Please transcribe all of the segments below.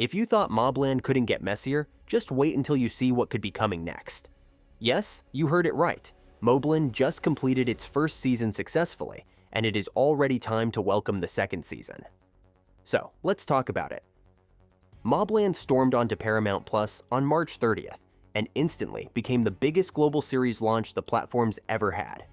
If you thought Mobland couldn't get messier, just wait until you see what could be coming next. Yes, you heard it right. Mobland just completed its first season successfully, and it is already time to welcome the second season. So, let's talk about it. Mobland stormed onto Paramount Plus on March 30th, and instantly became the biggest global series launch the platform's ever had.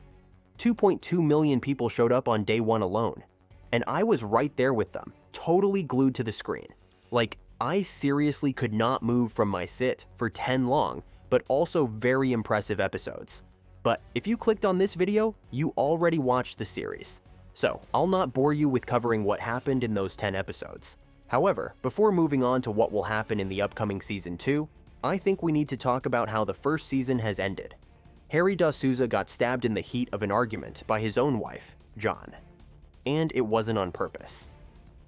2.2 million people showed up on day one alone, and I was right there with them, totally glued to the screen. Like, I seriously could not move from my sit for 10 long, but also very impressive episodes. But if you clicked on this video, you already watched the series. So, I'll not bore you with covering what happened in those 10 episodes. However, before moving on to what will happen in the upcoming Season 2, I think we need to talk about how the first season has ended. Harry da Souza got stabbed in the heat of an argument by his own wife, John. And it wasn't on purpose.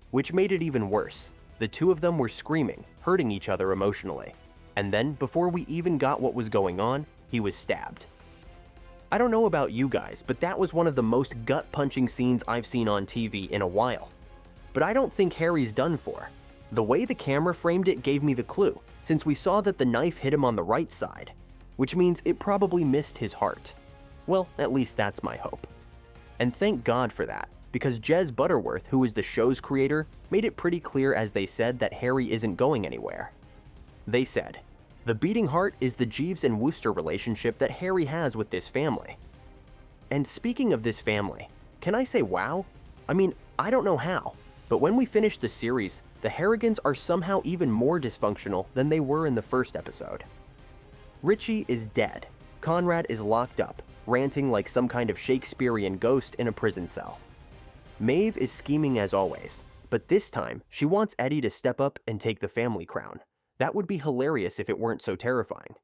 Which made it even worse. The two of them were screaming, hurting each other emotionally. And then, before we even got what was going on, he was stabbed. I don't know about you guys, but that was one of the most gut-punching scenes I've seen on TV in a while. But I don't think Harry's done for. The way the camera framed it gave me the clue, since we saw that the knife hit him on the right side, which means it probably missed his heart. Well, at least that's my hope. And thank God for that, because Jez Butterworth, who is the show's creator, made it pretty clear as they said that Harry isn't going anywhere. They said, "The beating heart is the Jeeves and Wooster relationship that Harry has with this family." And speaking of this family, can I say wow? I mean, I don't know how, but when we finish the series, the Harrigans are somehow even more dysfunctional than they were in the first episode. Richie is dead. Conrad is locked up, ranting like some kind of Shakespearean ghost in a prison cell. Maeve is scheming as always, but this time she wants Eddie to step up and take the family crown. That would be hilarious if it weren't so terrifying.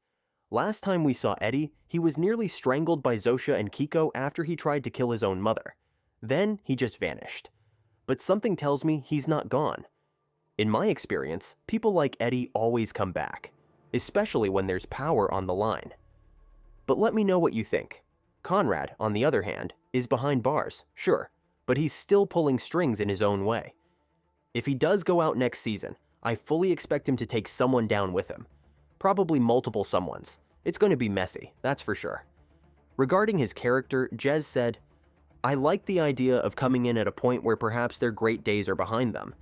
Last time we saw Eddie, he was nearly strangled by Zosha and Kiko after he tried to kill his own mother. Then he just vanished. But something tells me he's not gone. In my experience, people like Eddie always come back, especially when there's power on the line. But let me know what you think. Conrad, on the other hand, is behind bars, sure, but he's still pulling strings in his own way. If he does go out next season, I fully expect him to take someone down with him. Probably multiple someones. It's going to be messy, that's for sure. Regarding his character, Jez said, "I like the idea of coming in at a point where perhaps their great days are behind them,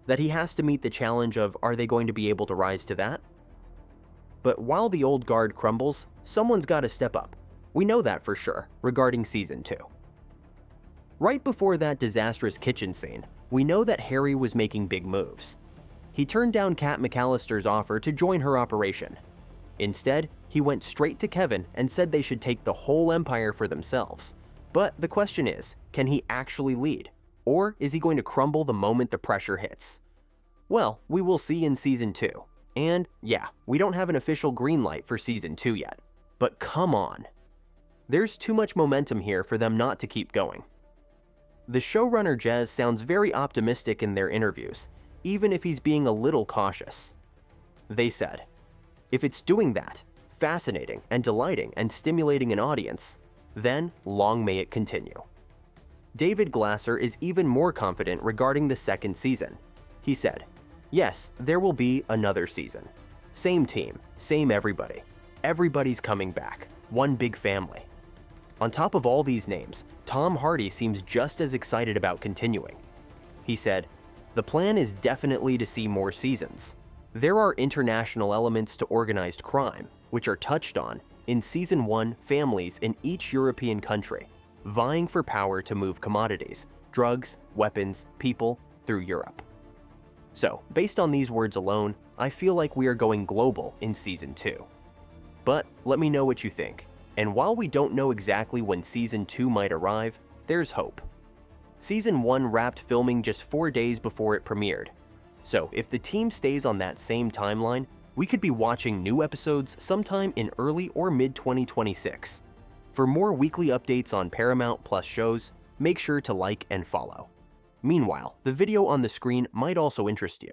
that he has to meet the challenge of are they going to be able to rise to that? But while the old guard crumbles, someone's got to step up. We know that for sure, regarding Season 2. Right before that disastrous kitchen scene, we know that Harry was making big moves. He turned down Kat McAllister's offer to join her operation. Instead, he went straight to Kevin and said they should take the whole empire for themselves. But the question is, can he actually lead? Or is he going to crumble the moment the pressure hits? Well, we will see in Season 2. And yeah, we don't have an official green light for Season 2 yet. But come on. There's too much momentum here for them not to keep going. The showrunner Jez sounds very optimistic in their interviews, even if he's being a little cautious. They said, "If it's doing that, fascinating and delighting and stimulating an audience, then long may it continue." David Glasser is even more confident regarding the second season. He said, "Yes, there will be another season. Same team, same everybody. Everybody's coming back. One big family." On top of all these names, Tom Hardy seems just as excited about continuing. He said, "The plan is definitely to see more seasons. There are international elements to organized crime, which are touched on in Season 1 families in each European country, vying for power to move commodities, drugs, weapons, people through Europe." So, based on these words alone, I feel like we are going global in Season 2. But let me know what you think. And while we don't know exactly when Season 2 might arrive, there's hope. Season 1 wrapped filming just 4 days before it premiered. So if the team stays on that same timeline, we could be watching new episodes sometime in early or mid-2026. For more weekly updates on Paramount Plus shows, make sure to like and follow. Meanwhile, the video on the screen might also interest you.